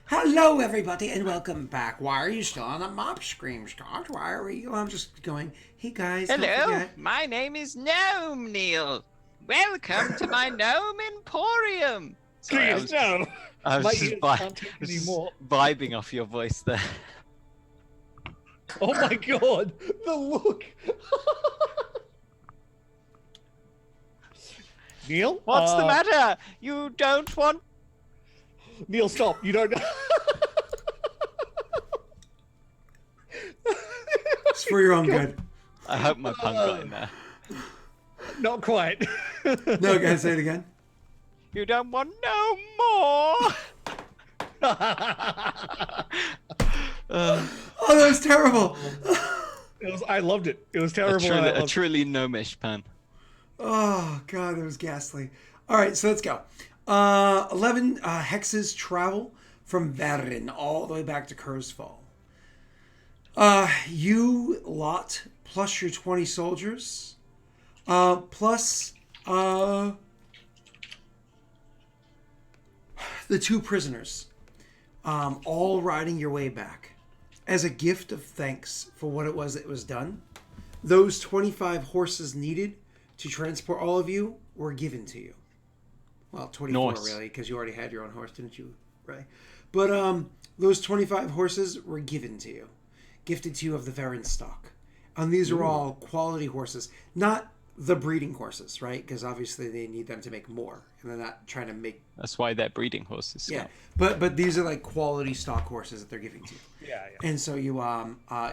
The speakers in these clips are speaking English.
Hello, everybody, and welcome back. Why are you still on the mop scream, Scott? Why are we? I'm just going. Hey guys, don't Hello, forget. my name is Gnome Neil. Welcome to my Gnome Emporium. Sorry, Please, no. I was My just, ears can't take anymore. vibing off your voice there. Oh my god, the look. Neil? What's the matter? You don't want... Neil, stop. You don't... It's for your own good. I hope my pun got in there. Not quite. No, guys, say it again. You don't want no more. Oh, that was terrible. I loved it. It was terrible. A truly gnomish pun. Oh god, it was ghastly. All right, so let's go. 11 hexes travel from Varin all the way back to Kurzfall. You lot plus your 20 soldiers, plus the 2 prisoners, all riding your way back. As a gift of thanks for what it was that was done, those 25 horses needed to transport all of you were given to you. Well, 24 nice. Really, because you already had your own horse, didn't you, Ray? But those 25 horses were given to you, gifted to you of the Varin stock. And these are all quality horses, not the breeding horses, right? Because obviously they need them to make more, and they're not trying to make... That's why they're breeding horses. Yeah, but these are like quality stock horses that they're giving to you. Yeah. And so you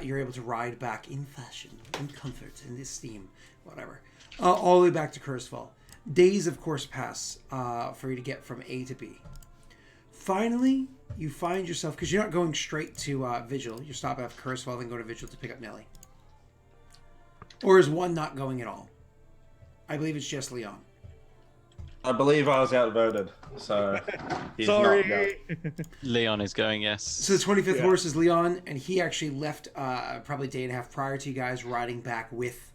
you're able to ride back in fashion, in comfort, in esteem, whatever, all the way back to Kurzfall. Days, of course, pass for you to get from A to B. Finally, you find yourself, because you're not going straight to Vigil. You're stopping at Kurzfall, then go to Vigil to pick up Nelly. Or is one not going at all? I believe it's just Leon. I believe I was outvoted, so he's not going. Sorry. Leon is going, yes. So the 25th horse is Leon, and he actually left probably a day and a half prior to you guys riding back with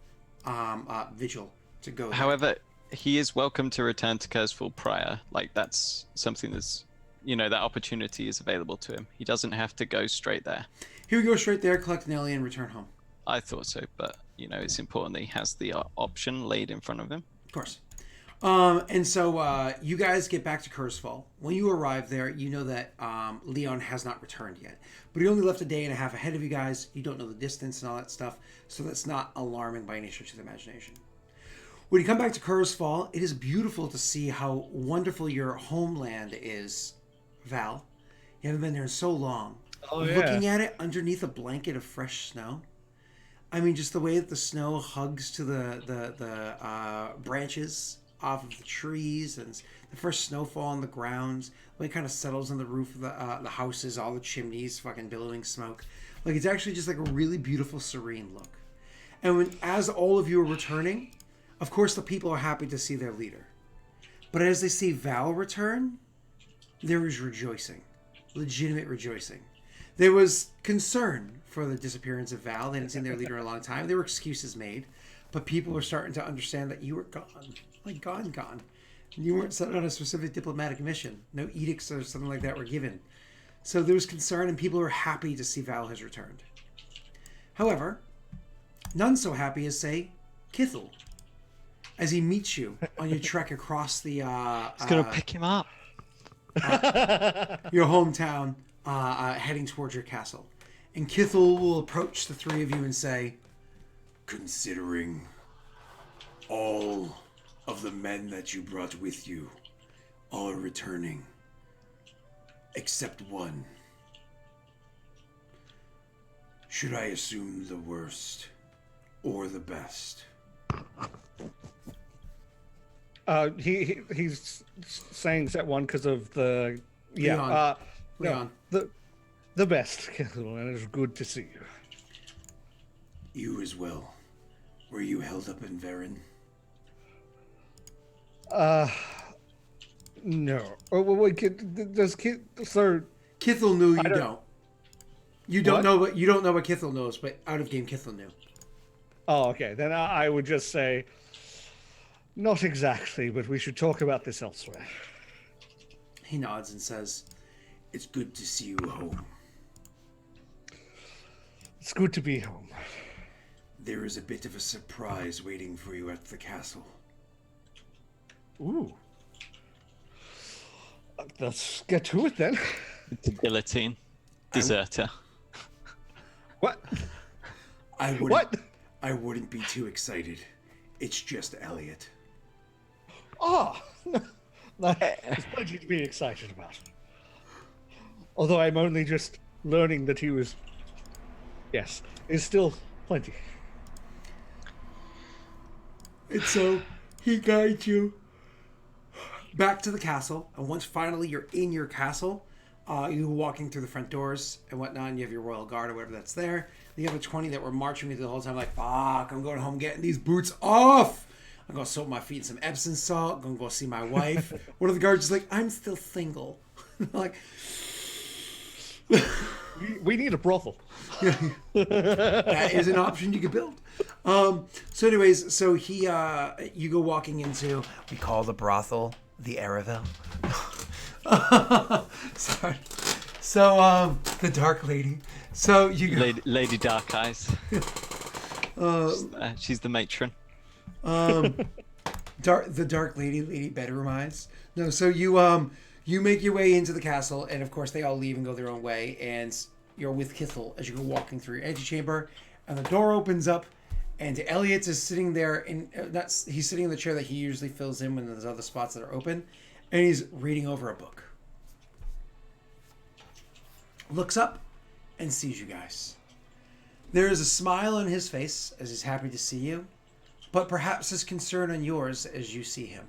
Vigil to go there. However, he is welcome to return to Kurzfall prior. Like, that's something that's, that opportunity is available to him. He doesn't have to go straight there. He would go straight there, collect Nelly, and return home. I thought so, but, it's important that he has the option laid in front of him. Of course. And so you guys get back to Kurzfall. When you arrive there, you know that Leon has not returned yet. But he only left a day and a half ahead of you guys. You don't know the distance and all that stuff, so that's not alarming by any stretch of the imagination. When you come back to Kurzfall, it is beautiful to see how wonderful your homeland is, Val. You haven't been there in so long. Oh, yeah. Looking at it underneath a blanket of fresh snow. I mean, just the way that the snow hugs to the branches off of the trees, and the first snowfall on the ground, the way it kind of settles on the roof of the houses, all the chimneys fucking billowing smoke. Like, it's actually just like a really beautiful, serene look. And as all of you are returning, of course the people are happy to see their leader. But as they see Val return, there is rejoicing. Legitimate rejoicing. There was concern for the disappearance of Val. They hadn't seen their leader in a long time. There were excuses made. But people were starting to understand that you were gone. Like, gone. You weren't sent on a specific diplomatic mission. No edicts or something like that were given. So there was concern, and people were happy to see Val has returned. However, none so happy as, say, Kithel, as he meets you on your trek across the... He's going to pick him up. your hometown, heading towards your castle. And Kithel will approach the three of you and say, considering all of the men that you brought with you are returning, except one, should I assume the worst or the best? He's saying that one because of the Leon. No, the best, and it's good to see you. You as well. Were you held up in Varin? No. Oh, wait, does sir? Kithel knew, you don't. You don't What? know what you don't know what Kithel knows, but out of game Kithel knew. Oh, okay. Then I would just say, not exactly, but we should talk about this elsewhere. He nods and says, It's good to see you home. It's good to be home. There is a bit of a surprise waiting for you at the castle. Ooh. Let's get to it then. The guillotine. Deserter. What? What? I wouldn't be too excited. It's just Elliot. Oh, there's plenty to be excited about. Although I'm only just learning that he was... Yes, is still plenty. And so he guides you back to the castle. And once finally you're in your castle, you're walking through the front doors and whatnot, and you have your royal guard or whatever that's there. The other 20 that were marching with you the whole time, like, fuck, I'm going home getting these boots off. I'm going to soak my feet in some Epsom salt. I'm going to go see my wife. One of the guards is like, I'm still single. Like, We need a brothel. that is an option you could build. So anyways, so he, you go walking into, we call the brothel the Aravel. Sorry. So, the Dark Lady. So you go, Lady Dark Eyes. She's the matron. the Dark Lady, Lady Bedroom Eyes. No, so you make your way into the castle, and of course they all leave and go their own way, and you're with Kithel as you go walking through your antechamber, and the door opens up, and Elliot is sitting there he's sitting in the chair that he usually fills in when there's other spots that are open, and he's reading over a book. Looks up and sees you guys. There is a smile on his face as he's happy to see you, but perhaps his concern on yours as you see him.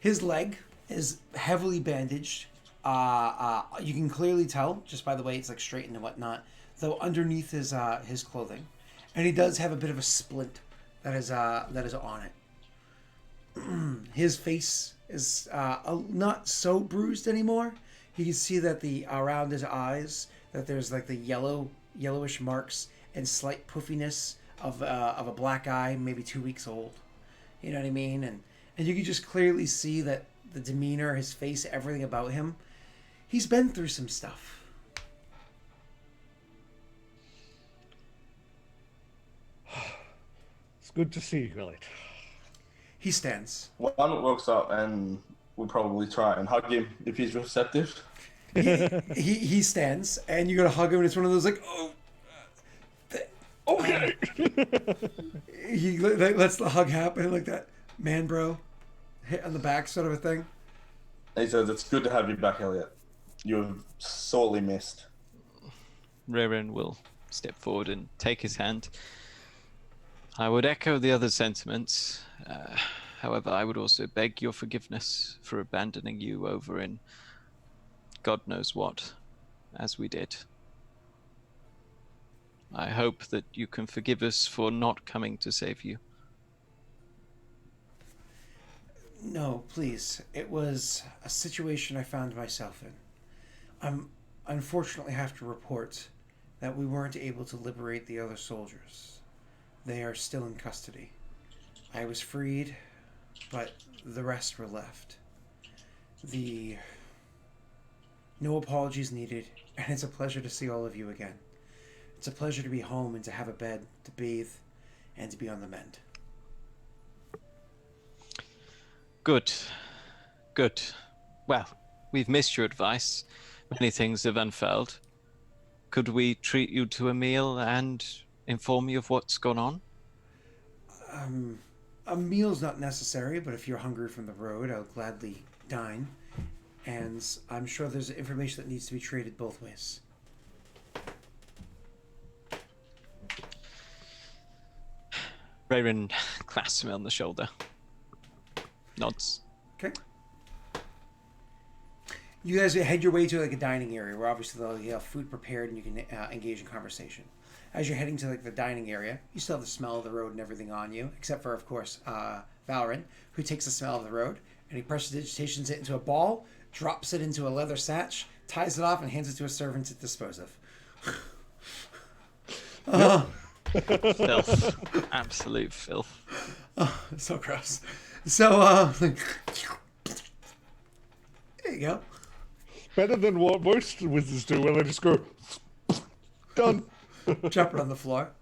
His leg is heavily bandaged. You can clearly tell just by the way it's like straightened and whatnot, though underneath his clothing, and he does have a bit of a splint that is on it. His face is not so bruised anymore. You can see that around his eyes that there's like the yellowish marks and slight puffiness of a black eye, maybe 2 weeks old. You know what I mean? And you can just clearly see that the demeanor, his face, everything about him, he's been through some stuff. It's good to see you, Elliot. He stands. One walks up and will probably try and hug him if he's receptive. He stands, and you go to hug him, and it's one of those like, Okay. He lets the hug happen, like that man bro hit on the back sort of a thing. And he says, "It's good to have you back, Elliot. You're sorely missed." Reren will step forward and take his hand. I would echo the other sentiments. However, I would also beg your forgiveness for abandoning you over in God knows what, as we did. I hope that you can forgive us for not coming to save you. No, please. It was a situation I found myself in. I'm unfortunately have to report that we weren't able to liberate the other soldiers. They are still in custody. I was freed, but the rest were left. No apologies needed, and it's a pleasure to see all of you again. It's a pleasure to be home and to have a bed, to bathe, and to be on the mend. Good. Good. Well, we've missed your advice. Many things have unfurled. Could we treat you to a meal and inform you of what's gone on? A meal's not necessary, but if you're hungry from the road, I'll gladly dine. And I'm sure there's information that needs to be traded both ways. Reren clasps him on the shoulder. Nods. Okay. You guys head your way to like a dining area where obviously they'll have food prepared and you can engage in conversation. As you're heading to like the dining area, you still have the smell of the road and everything on you, except for of course Valorant, who takes the smell of the road and he prestidigitations it into a ball, drops it into a leather satch, ties it off, and hands it to a servant to dispose of. Filth. Absolute filth. Oh, so gross. So, there you go. better than what most wizards do, where they just go, done. Jumping on the floor.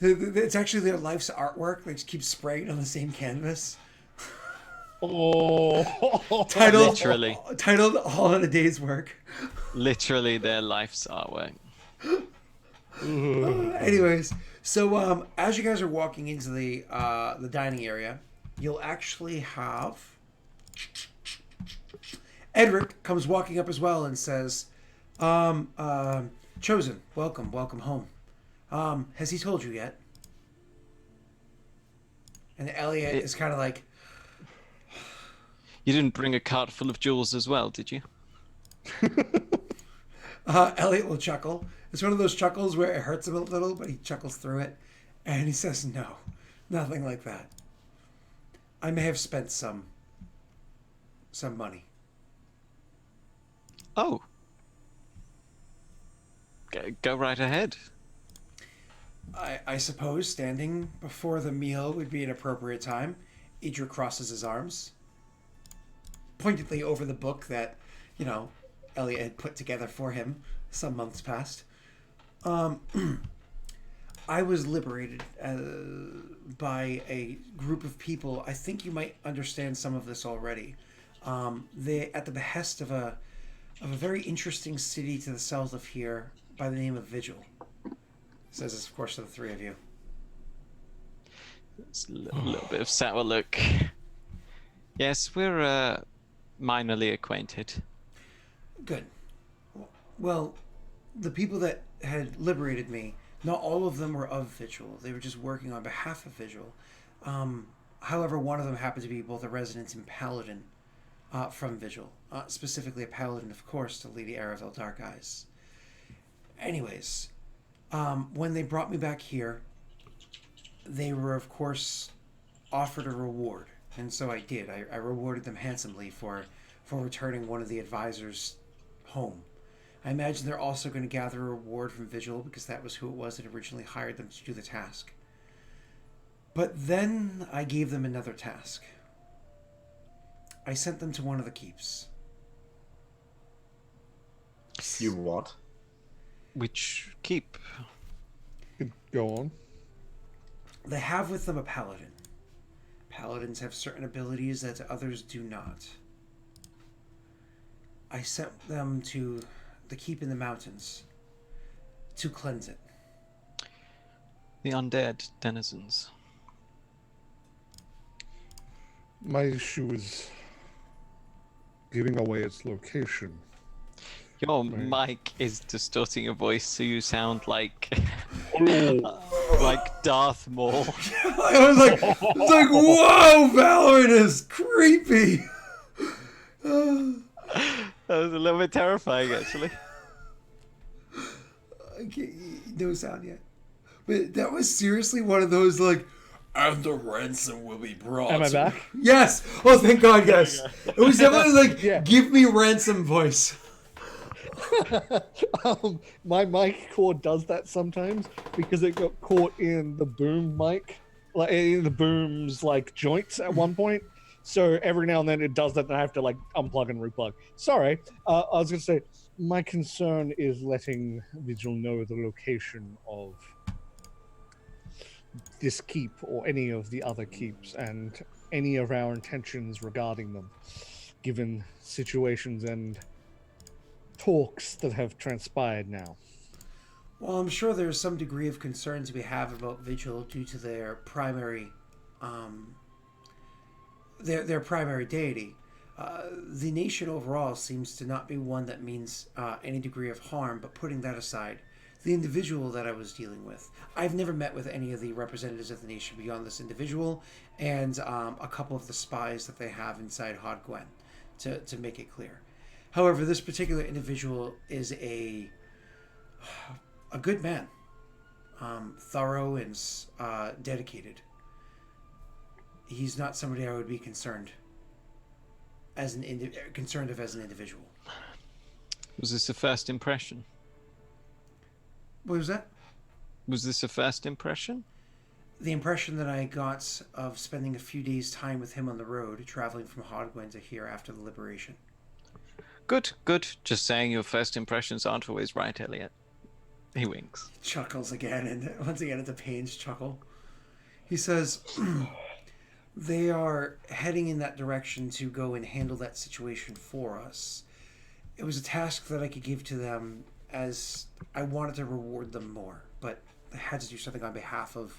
It's actually their life's artwork. They just keep spraying on the same canvas. Oh, Titled All in a Day's Work. Literally their life's artwork. Anyways, so as you guys are walking into the dining area, you'll actually have Edric comes walking up as well and says, Chosen, welcome home. Has he told you yet? And Elliot is kind of like, You didn't bring a cart full of jewels as well, did you? Elliot will chuckle. It's one of those chuckles where it hurts him a little, but he chuckles through it. And he says, no, nothing like that. I may have spent some money. Oh. Go right ahead. I suppose standing before the meal would be an appropriate time. Idra crosses his arms, pointedly over the book that, Elliot had put together for him some months past. I was liberated by a group of people. I think you might understand some of this already. They, at the behest of a very interesting city to the south of here by the name of Vigil. Says this, of course, to the three of you. It's a little bit of sour look. Yes, we're minorly acquainted. Good. Well, the people that had liberated me, not all of them were of Vigil. They were just working on behalf of Vigil. However, one of them happened to be both a resident and paladin from Vigil. Specifically a paladin, of course, to Lady Aravel Dark Eyes. Anyways, when they brought me back here, they were, of course, offered a reward. And so I did. I rewarded them handsomely for returning one of the advisors home. I imagine they're also going to gather a reward from Vigil because that was who it was that originally hired them to do the task. But then I gave them another task. I sent them to one of the keeps. You what? Which keep? Go on. They have with them a paladin. Paladins have certain abilities that others do not. I sent them to the keep in the mountains to cleanse it. The undead denizens. My issue is giving away its location. Your mic is distorting your voice, so you sound like like Darth Maul. I was like, whoa, Valorant is creepy. That was a little bit terrifying, actually. No sound yet. But that was seriously one of those, like, and the ransom will be brought. Am I back? Yes. Oh, thank God, yes. It was definitely like, give me ransom voice. My mic cord does that sometimes because it got caught in the boom mic, like in the boom's like joints at one point. So every now and then it does that, and I have to like unplug and replug. Sorry, I was gonna say my concern is letting Vigil know the location of this keep or any of the other keeps and any of our intentions regarding them, given situations and talks that have transpired now. Well, I'm sure there's some degree of concerns we have about Vigil due to their primary, their primary deity. The nation overall seems to not be one that means any degree of harm, but putting that aside, the individual that I was dealing with, I've never met with any of the representatives of the nation beyond this individual and a couple of the spies that they have inside Hod Gwen, to make it clear. However, this particular individual is a good man, thorough and dedicated. He's not somebody I would be concerned as an individual. Was this a first impression? What was that? Was this a first impression? The impression that I got of spending a few days' time with him on the road, traveling from Hod Gwen to here after the liberation. Good, good. Just saying your first impressions aren't always right, Elliot. He winks. He chuckles again, and once again it's a Payne's chuckle. He says, they are heading in that direction to go and handle that situation for us. It was a task that I could give to them as I wanted to reward them more, but I had to do something on behalf of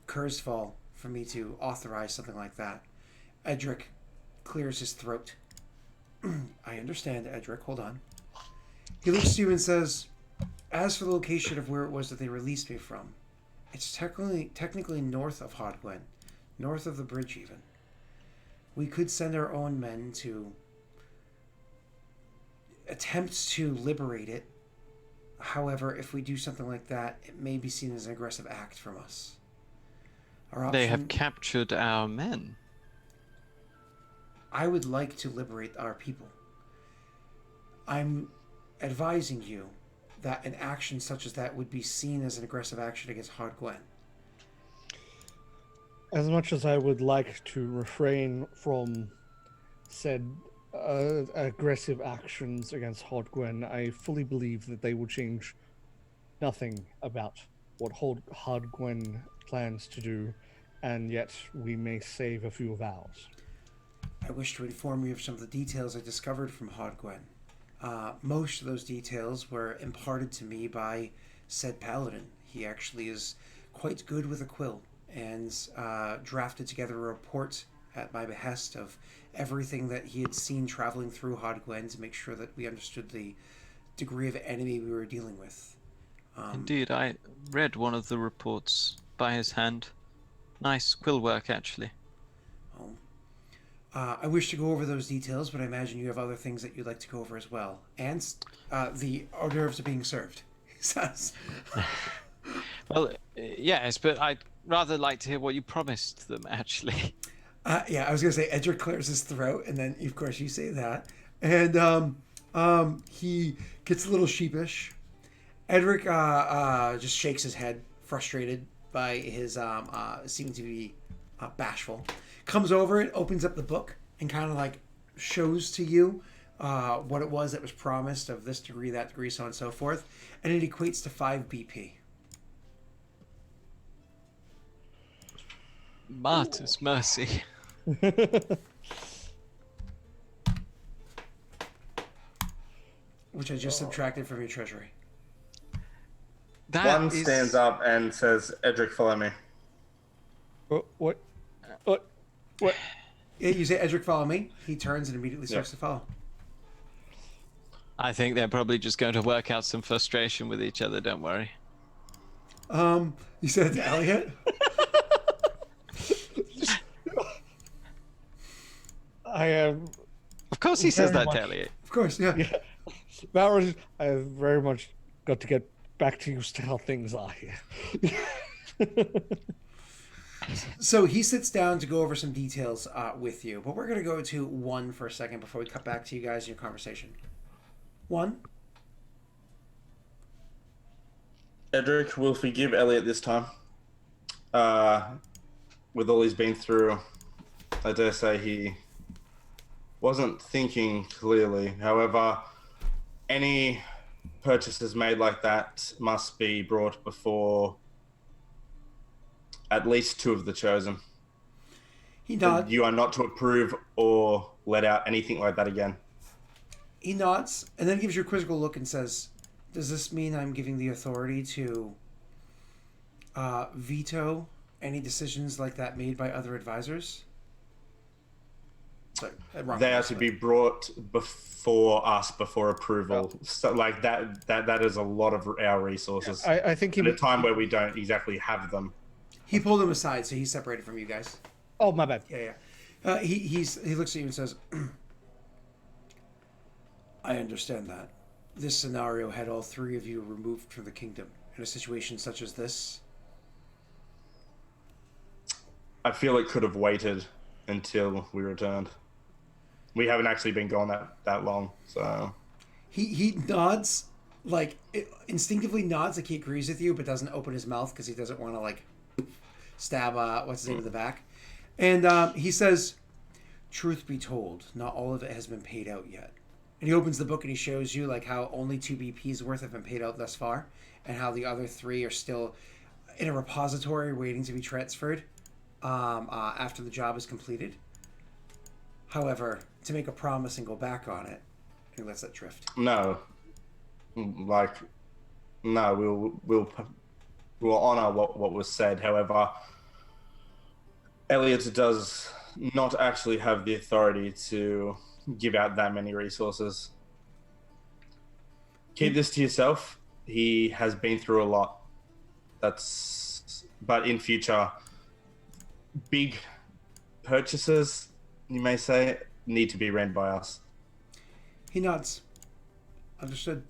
Kurzfall for me to authorize something like that. Edric clears his throat. I understand, Edric. Hold on. He looks to you and says, as for the location of where it was that they released me from, it's technically north of Hodgwen, north of the bridge even. We could send our own men to attempt to liberate it. However, if we do something like that, it may be seen as an aggressive act from us. They have captured our men. I would like to liberate our people. I'm advising you that an action such as that would be seen as an aggressive action against Hodgwen. As much as I would like to refrain from said aggressive actions against Hodgwen, I fully believe that they will change nothing about what Hodgwen plans to do, and yet we may save a few of ours. I wish to inform you of some of the details I discovered from Hodgwen. Most of those details were imparted to me by said paladin. He actually is quite good with a quill and drafted together a report at my behest of everything that he had seen traveling through Hodgwen to make sure that we understood the degree of enemy we were dealing with. Indeed, I read one of the reports by his hand. Nice quill work, actually. I wish to go over those details, but I imagine you have other things that you'd like to go over as well. And the hors d'oeuvres are being served, he says. Well, yes, but I'd rather like to hear what you promised them, actually. Yeah, I was going to say Edric clears his throat, and then, of course, you say that. And he gets a little sheepish. Edric just shakes his head, frustrated by his seeming to be bashful. Comes over and opens up the book and kind of like shows to you what it was that was promised of this degree, that degree, so on and so forth. And it equates to 5 BP. Martyr's mercy. Which I just subtracted from your treasury. That One is... stands up and says, Edric, follow me. What? Yeah, you say, Edric, follow me. He turns and immediately starts to follow. I think they're probably just going to work out some frustration with each other, don't worry. You said it to Elliot? I am. Of course he says Very that to much. Elliot. Of course, yeah. Yeah. Valorant, I have very much got to get back to used to how things are here. So he sits down to go over some details with you, but we're going to go to one for a second before we cut back to you guys in your conversation. One. Edric will forgive Elliot this time. With all he's been through, I dare say he wasn't thinking clearly. However, any purchases made like that must be brought before at least 2 of the chosen. He nods. You are not to approve or let out anything like that again. He nods and then gives you a quizzical look and says, does this mean I'm giving the authority to veto any decisions like that made by other advisors? Sorry, They are to be brought before us, before approval. So like that is a lot of our resources. I think he. At a time where we don't exactly have them. He pulled him aside, so he's separated from you guys. Oh, my bad. Yeah. He looks at you and says, I understand that. This scenario had all 3 of you removed from the kingdom. In a situation such as this, I feel it could have waited until we returned. We haven't actually been gone that long, so... He nods, like, instinctively nods like he agrees with you, but doesn't open his mouth because he doesn't want to, like, stab, what's his name in the back. And he says, truth be told, not all of it has been paid out yet. And he opens the book and he shows you like how only 2 BP's worth have been paid out thus far, and how the other 3 are still in a repository waiting to be transferred after the job is completed. However, to make a promise and go back on it, he lets that drift. No, like, no, we'll honor what was said. However, Elliot does not actually have the authority to give out that many resources. Keep this to yourself. He has been through a lot. But in future, big purchases, you may say, need to be ran by us. He nods. Understood.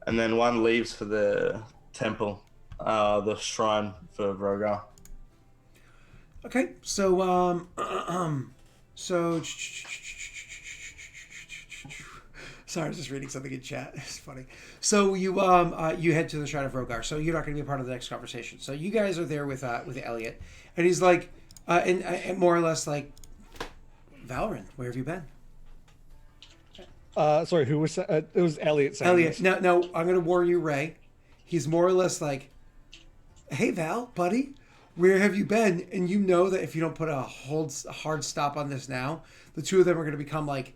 And then one leaves for the temple, the shrine for Vrogar. Okay, so sorry, I was just reading something in chat. It's funny. So you head to the Shrine of Rogar. So you're not going to be a part of the next conversation. So you guys are there with Elliot, and he's like, and more or less like, Valorant, where have you been? Sorry, who was it? Was Elliot saying Elliot. this? No, I'm going to warn you, Ray. He's more or less like, hey Val, buddy, where have you been? And you know that if you don't put a hard stop on this now, the two of them are going to become like,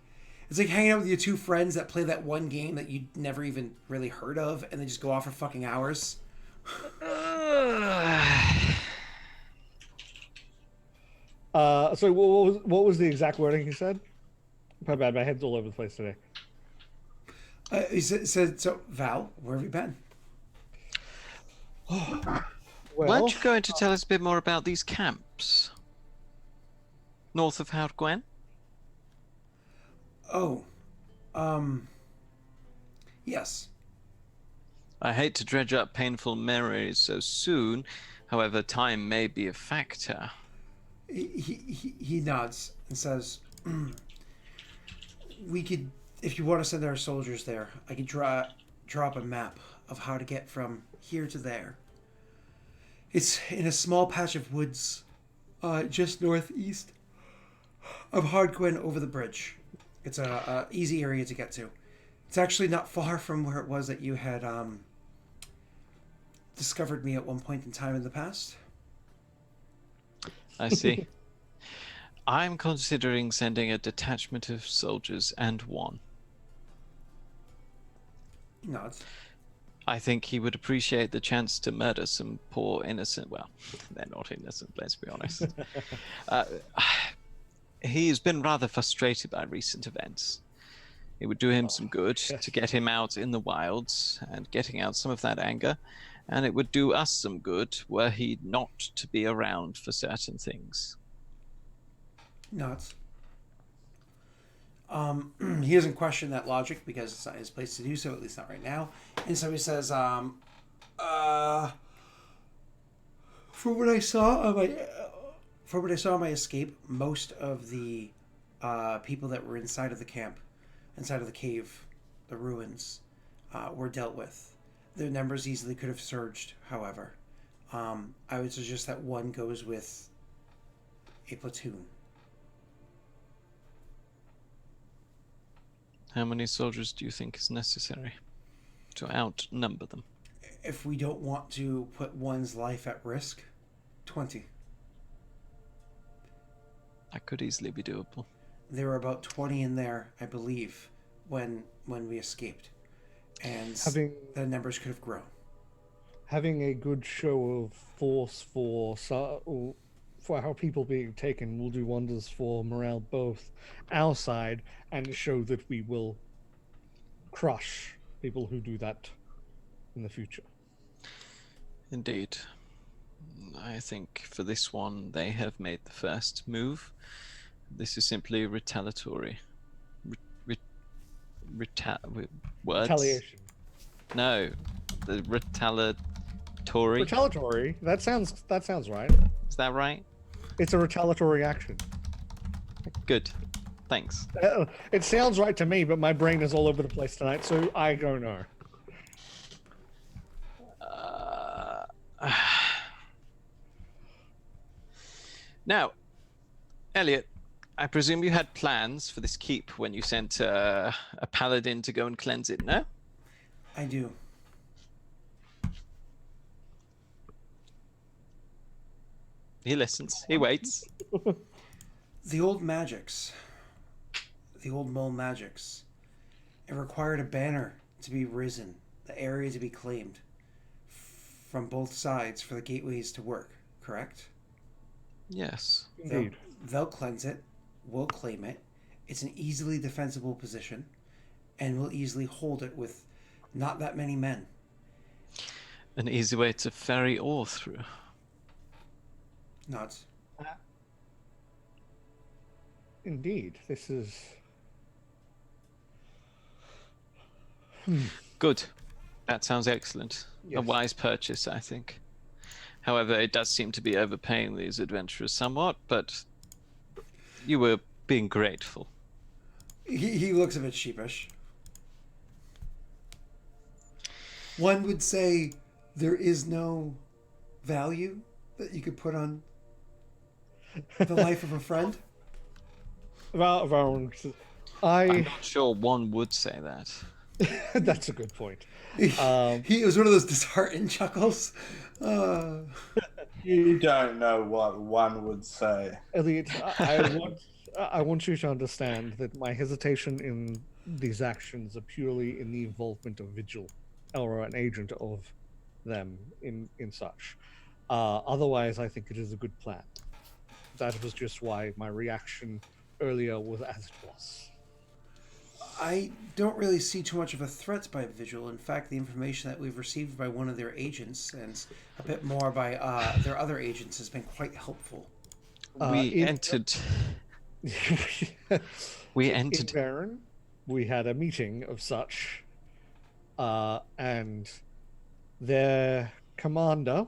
it's like hanging out with your 2 friends that play that one game that you never even really heard of, and they just go off for fucking hours. So what was the exact wording he said? My bad, my head's all over the place today. He said, so Val, where have you been? Well, Weren't you going to tell us a bit more about these camps? North of Howard Gwen? Oh, yes. I hate to dredge up painful memories so soon, however, time may be a factor. He nods and says, we could, if you want to send our soldiers there, I could drop a map of how to get from here to there. It's in a small patch of woods, just northeast of Hardquin over the bridge. It's a easy area to get to. It's actually not far from where it was that you had discovered me at one point in time in the past. I see. I'm considering sending a detachment of soldiers and one. He nods. I think he would appreciate the chance to murder some poor innocent. Well, they're not innocent, let's be honest. He's been rather frustrated by recent events. It would do him some good to get him out in the wilds and getting out some of that anger, and it would do us some good were he not to be around for certain things. Nods. He doesn't question that logic because it's not his place to do so, at least not right now. And so he says, from what I saw on my escape, most of the people that were inside of the camp, inside of the cave, the ruins, were dealt with. Their numbers easily could have surged, however. I would suggest that one goes with a platoon. How many soldiers do you think is necessary to outnumber them? If we don't want to put one's life at risk, 20. That could easily be doable. There were about 20 in there, I believe, when we escaped. And the numbers could have grown. Having a good show of force for how people being taken will do wonders for morale, both our side, and show that we will crush people who do that in the future. Indeed. I think for this one, they have made the first move. This is simply retaliatory. Words? Retaliation. No, the retaliatory. Retaliatory. That sounds right. Is that right? It's a retaliatory action. Good. Thanks. It sounds right to me, but my brain is all over the place tonight, so I don't know. Now, Elliot, I presume you had plans for this keep when you sent a paladin to go and cleanse it, no? I do. He listens. He waits. The old magics, the old mole magics, it required a banner to be risen, the area to be claimed from both sides for the gateways to work, correct? Yes. Indeed. They'll cleanse it, we'll claim it. It's an easily defensible position, and we'll easily hold it with not that many men. An easy way to ferry ore through. Nods. Indeed, this is... Good. That sounds excellent. A Yes. wise purchase, I think. However, it does seem to be overpaying these adventurers somewhat, but you were being grateful. He looks a bit sheepish. One would say there is no value that you could put on the life of a friend. I'm I'm not sure one would say that. That's a good point. He was one of those disheartened chuckles. You don't know what one would say. Elliot, I want you to understand that my hesitation in these actions are purely in the involvement of Vigil, or an agent of them in such. Otherwise, I think it is a good plan. That was just why my reaction earlier was as it was. I don't really see too much of a threat by Vigil. In fact, the information that we've received by one of their agents and a bit more by their other agents has been quite helpful. We entered. We entered. In Baron, we had a meeting of such, and their commander,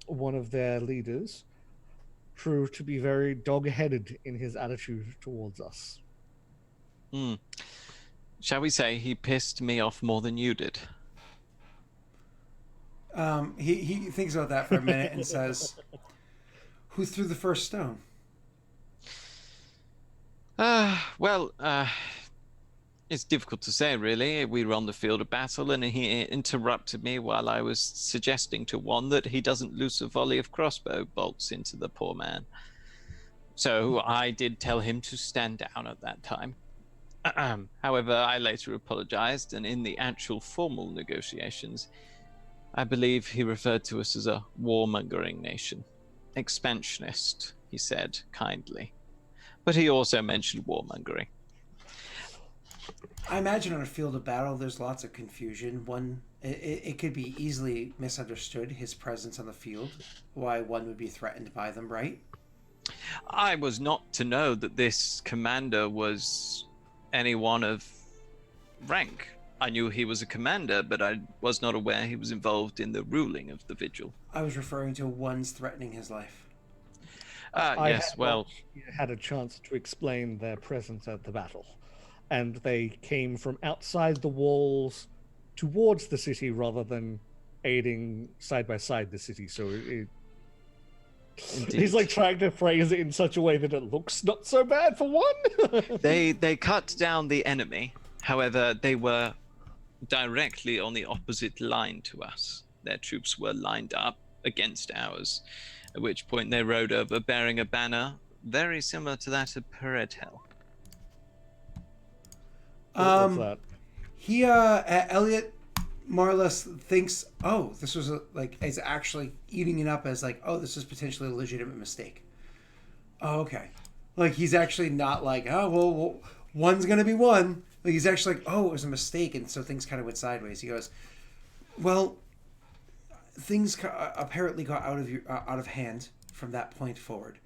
one of their leaders, proved to be very dog-headed in his attitude towards us. Shall we say he pissed me off more than you did? He thinks about that for a minute and says, "Who threw the first stone?" It's difficult to say, really. We were on the field of battle, and he interrupted me while I was suggesting to one that he doesn't loose a volley of crossbow bolts into the poor man. So I did tell him to stand down at that time. However, I later apologized, and in the actual formal negotiations, I believe he referred to us as a warmongering nation. Expansionist, he said kindly. But he also mentioned warmongering. I imagine on a field of battle, there's lots of confusion. It could be easily misunderstood, his presence on the field, why one would be threatened by them, right? I was not to know that this commander was anyone of rank. I knew he was a commander, but I was not aware he was involved in the ruling of the Vigil. I was referring to ones threatening his life. Yes, well... had a chance to explain their presence at the battle. And they came from outside the walls towards the city rather than aiding side by side the city. So he's like trying to phrase it in such a way that it looks not so bad for one. They cut down the enemy. However, they were directly on the opposite line to us. Their troops were lined up against ours, at which point they rode over bearing a banner very similar to that of Peredhel. What's that? Elliot more or less thinks, oh, this was is actually eating it up as like, oh, this is potentially a legitimate mistake. Oh, okay. Like, he's actually not like, oh, well one's going to be one. Like, he's actually like, oh, it was a mistake. And so things kind of went sideways. He goes, well, things apparently got out of hand from that point forward.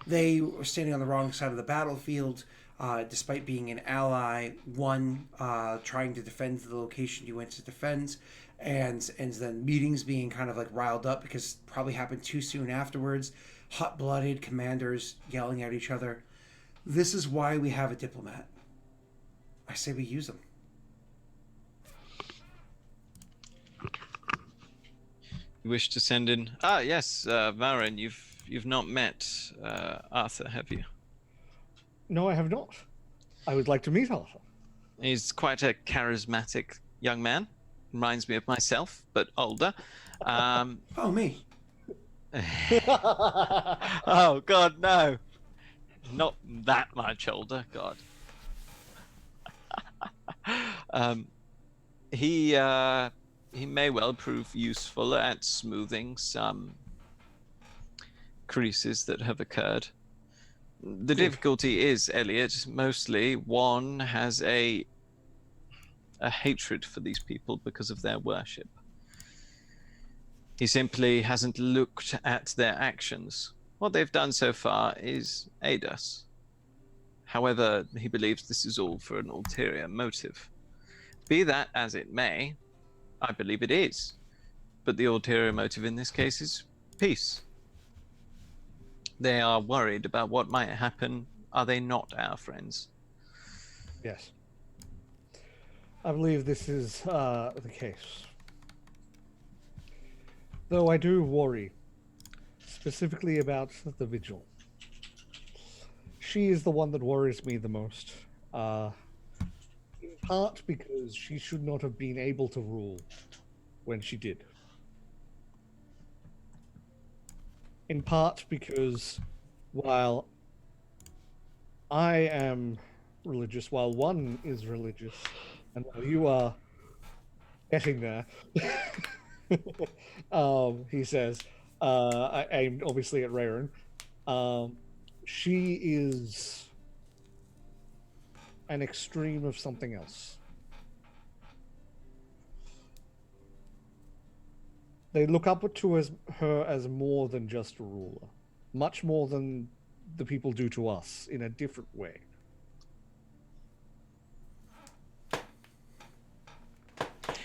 They were standing on the wrong side of the battlefield. Despite being an ally, one trying to defend the location you went to defend, and then meetings being kind of like riled up because it probably happened too soon afterwards. Hot-blooded commanders yelling at each other. This is why we have a diplomat. I say we use them. You wish to send in? Yes, Varen, you've not met Arthur, have you? No, I have not. I would like to meet Arthur. He's quite a charismatic young man. Reminds me of myself, but older. Oh, me. Oh, God, no. Not that much older, God. He may well prove useful at smoothing some creases that have occurred. The difficulty is, Elliot, mostly one has a hatred for these people because of their worship. He simply hasn't looked at their actions. What they've done so far is aid us. However, he believes this is all for an ulterior motive. Be that as it may, I believe it is. But the ulterior motive in this case is peace. They are worried about what might happen. Are they not our friends? Yes. I believe this is the case. Though I do worry, specifically about the Vigil. She is the one that worries me the most. In part because she should not have been able to rule when she did. In part because while I am religious, while one is religious, and while you are getting there, he says, aimed obviously at Rayron, she is an extreme of something else. They look up to her as more than just a ruler, much more than the people do to us in a different way.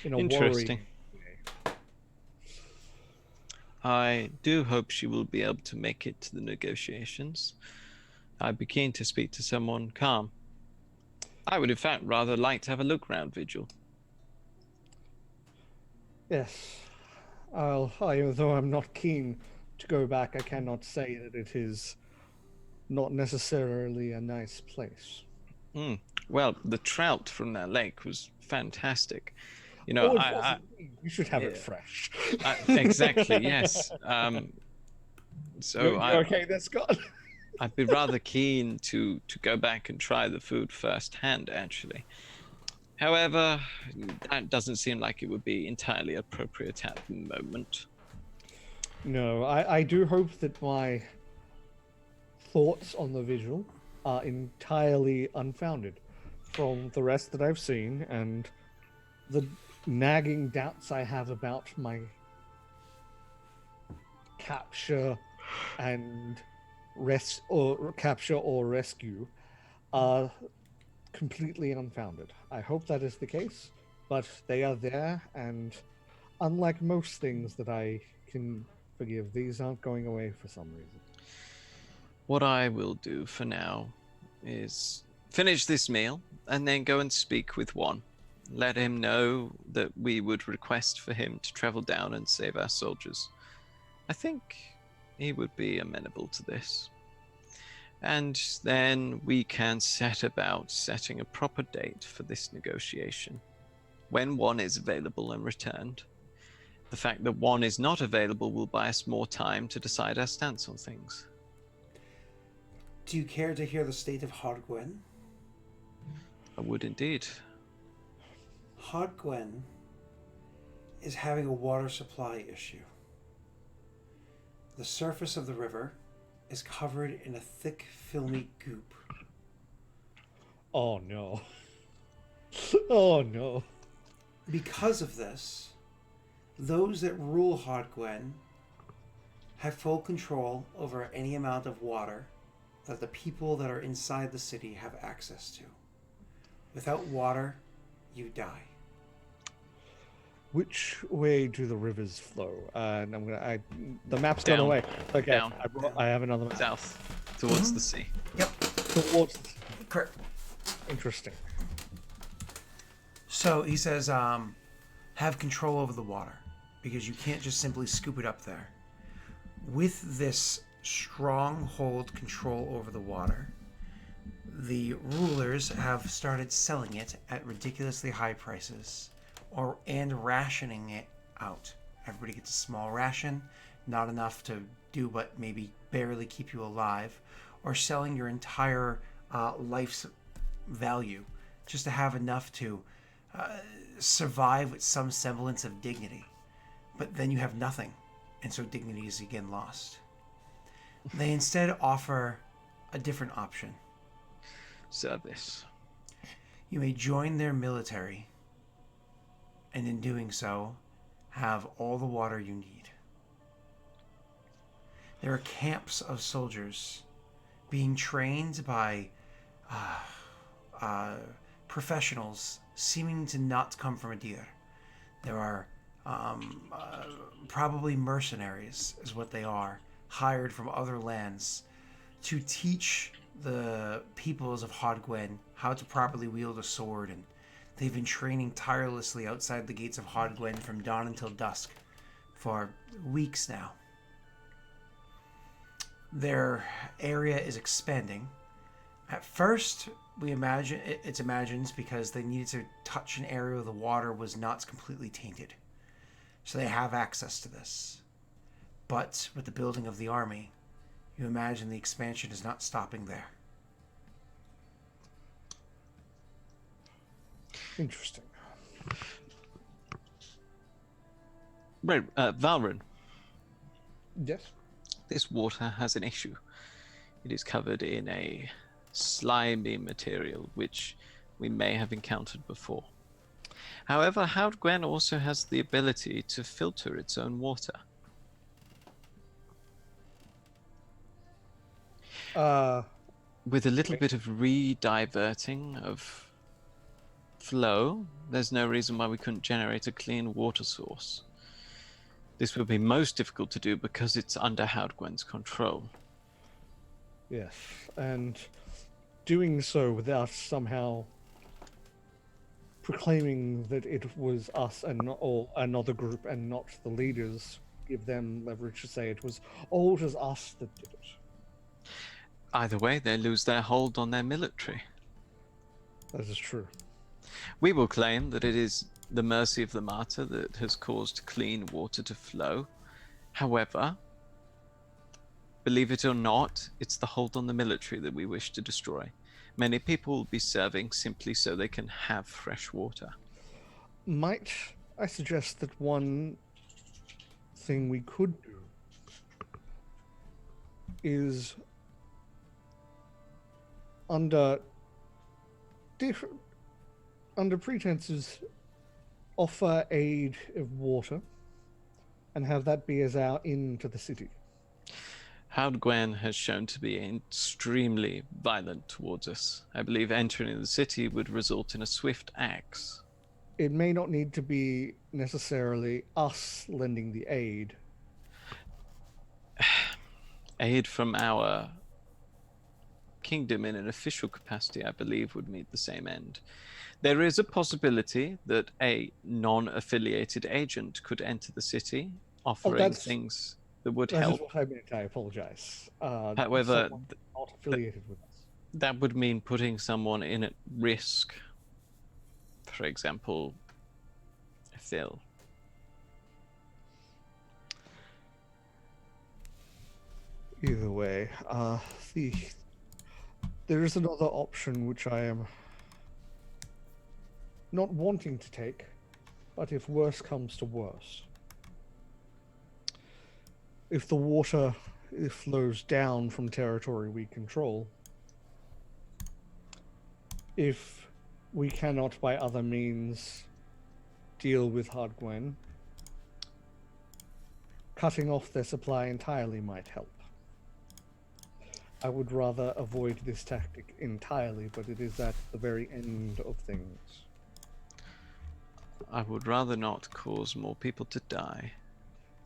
In a Interesting. worrying way. I do hope she will be able to make it to the negotiations. I'd be keen to speak to someone calm. I would, in fact, rather like to have a look round, Vigil. Yes. Although I'm not keen to go back, I cannot say that it is not necessarily a nice place. Well, the trout from that lake was fantastic. You Oh, know, it wasn't. You should have it fresh. exactly, yes. So You're okay there, Scott? I'd be rather keen to go back and try the food firsthand, actually. However, that doesn't seem like it would be entirely appropriate at the moment. No, I do hope that my thoughts on the Vigil are entirely unfounded from the rest that I've seen and the nagging doubts I have about my capture and capture or rescue are completely unfounded. I hope that is the case, but they are there, and unlike most things that I can forgive, these aren't going away for some reason. What I will do for now is finish this meal and then go and speak with one. Let him know that we would request for him to travel down and save our soldiers. I think he would be amenable to this. And then we can set about setting a proper date for this negotiation. When one is available and returned. The fact that one is not available will buy us more time to decide our stance on things. Do you care to hear the state of Hodgwen? I would indeed. Hodgwen is having a water supply issue. The surface of the river is covered in a thick, filmy goop. Oh no. Oh no. Because of this, those that rule Hodgwen have full control over any amount of water that the people that are inside the city have access to. Without water, you die. Which way do the rivers flow? And the map's Down. gone away. Okay, Down. I have another map. South, towards the sea. Yep. Towards. Correct. Interesting. So he says, have control over the water, because you can't just simply scoop it up there. With this stronghold control over the water, the rulers have started selling it at ridiculously high prices, and rationing it out. Everybody gets a small ration, not enough to do but maybe barely keep you alive, or selling your entire life's value just to have enough to survive with some semblance of dignity. But then you have nothing, and so dignity is again lost. They instead offer a different option. Service. You may join their military, and in doing so, have all the water you need. There are camps of soldiers being trained by professionals seeming to not come from Idir. There are probably mercenaries, is what they are, hired from other lands to teach the peoples of Hodgwen how to properly wield a sword, and they've been training tirelessly outside the gates of Hodgwen from dawn until dusk for weeks now. Their area is expanding. At first, it's imagined because they needed to touch an area where the water was not completely tainted. So they have access to this. But with the building of the army, you imagine the expansion is not stopping there. Interesting. Right, Valrin, Yes. this water has an issue. It is covered in a slimy material which we may have encountered before. However, Houdgwen also has the ability to filter its own water. With a little bit of re-diverting of flow, there's no reason why we couldn't generate a clean water source. This would be most difficult to do because it's under Houdgwen's control. Yes, and doing so without somehow proclaiming that it was us or another group and not the leaders, give them leverage to say it was us that did it. Either way, they lose their hold on their military. That is true. We will claim that it is the mercy of the martyr that has caused clean water to flow. However, believe it or not, it's the hold on the military that we wish to destroy. Many people will be serving simply so they can have fresh water. Might I suggest that one thing we could do is under pretenses offer aid of water and have that be as our in to the city. Houdgwen has shown to be extremely violent towards us. I believe entering the city would result in a swift axe. It may not need to be necessarily us lending the aid. Aid from our kingdom in an official capacity, I believe, would meet the same end. There is a possibility that a non-affiliated agent could enter the city, offering things that would help. That is what I meant. I apologize. However, not affiliated with us. That would mean putting someone in at risk. For example, Phil. Either way, there is another option which I am not wanting to take, but if worse comes to worse, if the water flows down from territory we control, if we cannot by other means deal with Hardgwen, cutting off their supply entirely might help. I would rather avoid this tactic entirely, but it is at the very end of things. I would rather not cause more people to die.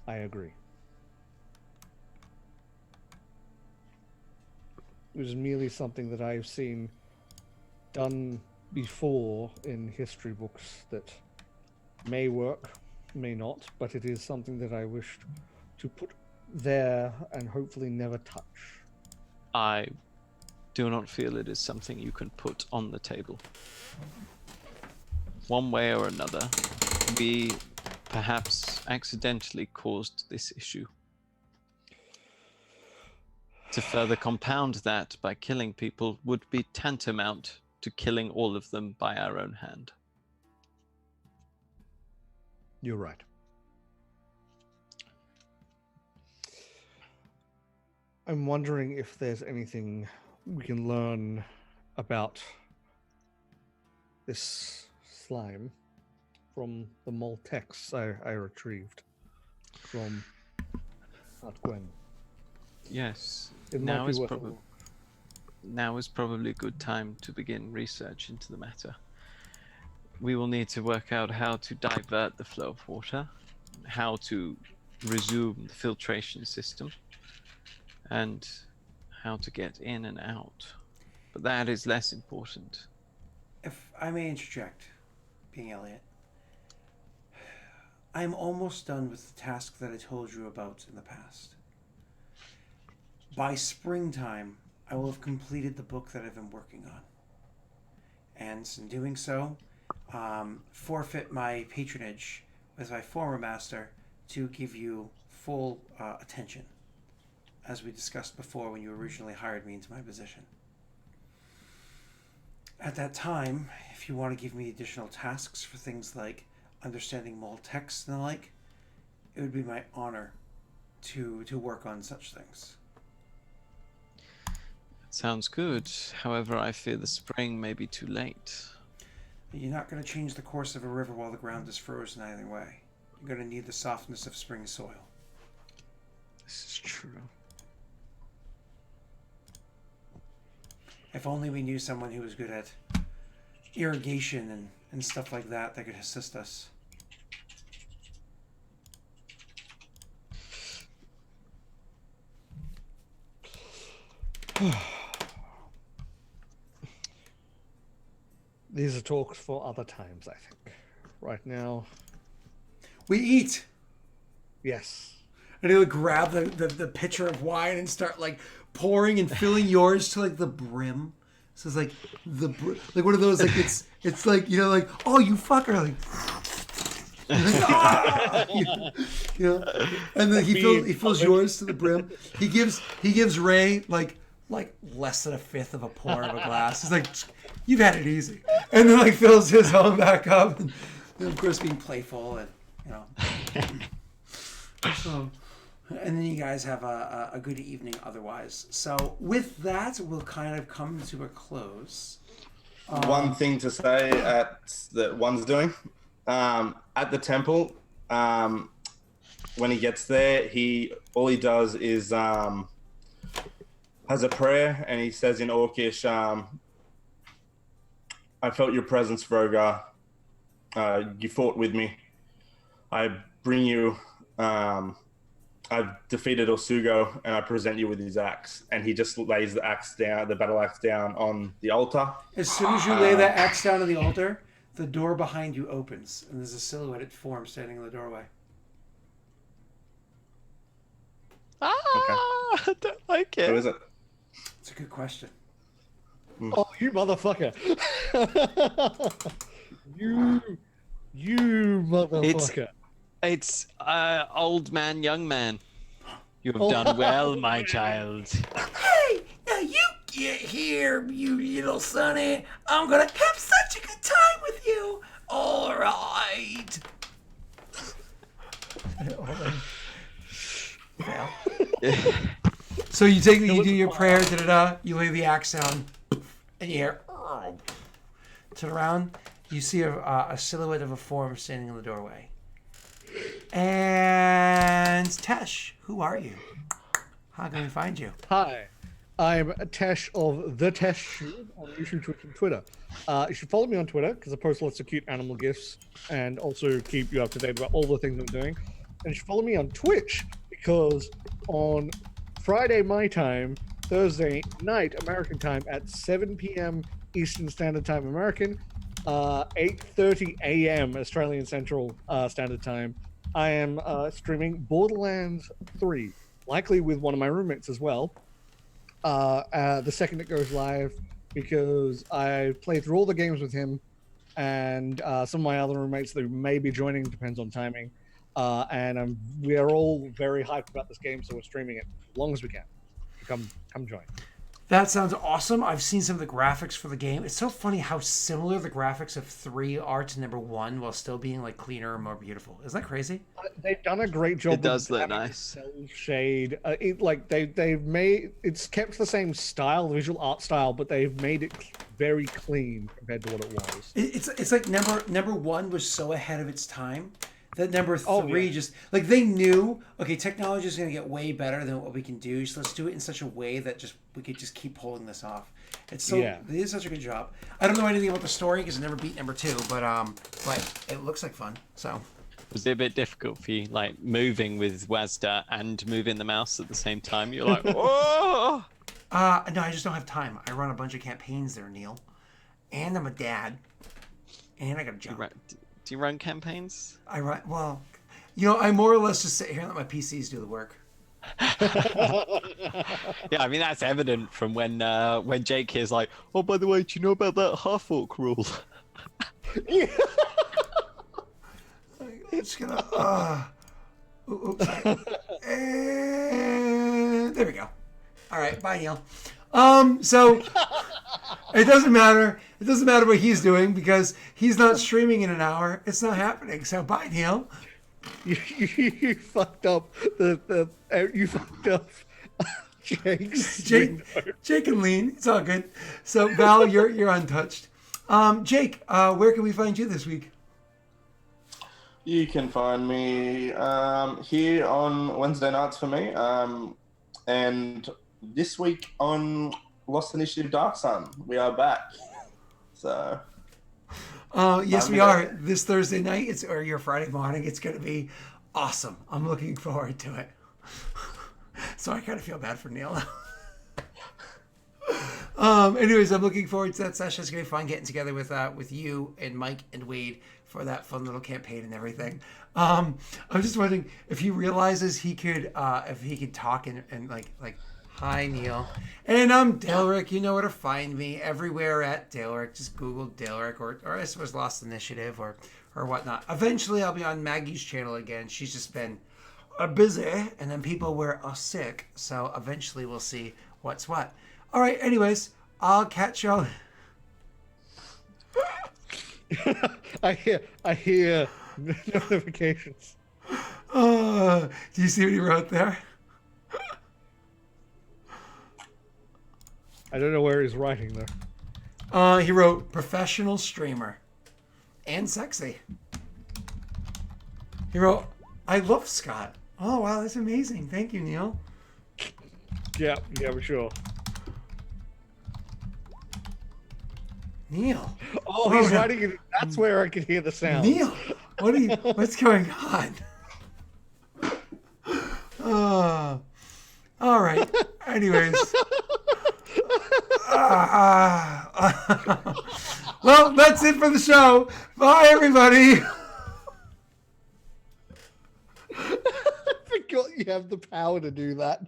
I agree. It was merely something that I've seen done before in history books that may work, may not, but it is something that I wished to put there and hopefully never touch. I do not feel it is something you can put on the table. One way or another, we perhaps accidentally caused this issue. To further compound that by killing people would be tantamount to killing all of them by our own hand. You're right. I'm wondering if there's anything we can learn about this slime from the mole texts I retrieved from Aunt Gwen. Yes. It Now might be is, worth a prob- look. now is probably a good time to begin research into the matter. We will need to work out how to divert the flow of water, how to resume the filtration system, and how to get in and out. But that is less important. If I may interject, being Elliot, I'm almost done with the task that I told you about in the past. By springtime, I will have completed the book that I've been working on. And in doing so, forfeit my patronage with my former master to give you full attention, as we discussed before when you originally hired me into my position. At that time, if you want to give me additional tasks for things like understanding mole text and the like, it would be my honor to work on such things. Sounds good. However, I fear the spring may be too late. You're not going to change the course of a river while the ground is frozen either way. You're going to need the softness of spring soil. This is true. If only we knew someone who was good at irrigation and stuff like that could assist us. These are talks for other times, I think. Right now, We eat! yes. And he'll grab the pitcher of wine and start like pouring and filling yours to like the brim. So it's like like one of those like it's like, you know, like, oh, you fucker, like, ah! you know, and then he fills yours to the brim. He gives Ray like less than a fifth of a pour of a glass. He's like, you've had it easy, and then like fills his own back up, and of course being playful and, you know. So, and then you guys have a good evening otherwise. So with that, we'll kind of come to a close. One thing to say that one's doing at the temple, when he gets there, all he does is has a prayer, and he says in Orcish, I felt your presence, Vrogar. You fought with me. I bring you. I've defeated Osugo, and I present you with his axe. And he just lays the axe down, the battle axe down on the altar. As soon as you lay that axe down on the altar, the door behind you opens, and there's a silhouetted form standing in the doorway. Ah, I don't like it. Who is it? It's a good question. Oh, you motherfucker! you motherfucker! It's old man, young man. You have done well, my child. Hey, now you get here, you little sonny. I'm gonna have such a good time with you. All right. So you do your prayer, you lay the axe down, and you hear, turn around, you see a silhouette of a form standing in the doorway. And Tesh, who are you? How can we find you? Hi, I'm Tesh of the Tesh Shoe on YouTube, Twitch, and Twitter. You should follow me on Twitter because I post lots of cute animal gifs and also keep you up to date about all the things I'm doing. And you should follow me on Twitch because on Friday my time, Thursday night American time at 7 p.m. Eastern Standard Time American, 8:30 a.m. Australian Central Standard Time, I am streaming Borderlands 3, likely with one of my roommates as well. the second it goes live, because I played through all the games with him and some of my other roommates that may be joining, depends on timing. And we are all very hyped about this game, so we're streaming it as long as we can. So come join. That sounds awesome. I've seen some of the graphics for the game. It's so funny how similar the graphics of 3 are to number 1 while still being like cleaner and more beautiful. Isn't that crazy? They've done a great job. It does with look having nice. cell shade. They've made it's kept the same style, the visual art style, but they've made it very clean compared to what it was. It's like number 1 was so ahead of its time that number 3 Oh, yeah. just like they knew, okay, technology is going to get way better than what we can do, so let's do it in such a way that just we could just keep pulling this off. It's so Yeah. they did such a good job. I don't know anything about the story because I never beat number 2, but it looks like fun. So Was it a bit difficult for you, like moving with WASDA and moving the mouse at the same time? You're like, whoa! no, I just don't have time. I run a bunch of campaigns there, Neil, and I'm a dad, and I got a job. Do you run campaigns? I run well. I more or less just sit here and let my PCs do the work. Yeah, I mean that's evident from when Jake here's like, oh, by the way, do you know about that half orc rule? I'm just gonna. Sorry. And there we go. All right, bye, Neil. So it doesn't matter. It doesn't matter what he's doing because he's not streaming in an hour. It's not happening. So bye, Neil. You fucked up you fucked up Jake's Jake and Lean. It's all good. So Val, you're untouched. Jake, where can we find you this week? You can find me here on Wednesday nights for me, and this week on Lost Initiative Dark Sun. We are back. So. Yes, we are. This Thursday night, or your Friday morning. It's going to be awesome. I'm looking forward to it. So I kind of feel bad for Neil. Anyways, I'm looking forward to that session. It's going to be fun getting together with you and Mike and Wade for that fun little campaign and everything. I'm just wondering if he realizes he could, if he could talk and like, hi Neil, and I'm Daelric. You know where to find me everywhere at Daelric. Just Google Daelric or I suppose Lost Initiative or whatnot. Eventually, I'll be on Maggie's channel again. She's just been busy, and then people were sick. So eventually, we'll see what's what. All right. Anyways, I'll catch y'all. I hear notifications. Do you see what he wrote there? I don't know where he's writing though. He wrote professional streamer and sexy. He wrote, I love Scott. Oh wow, that's amazing. Thank you, Neil. Yeah, for sure. Neil. Oh, he's writing it. That's where I could hear the sound. Neil, what's going on? All right. Anyways. Well, that's it for the show. Bye, everybody. I forgot you have the power to do that.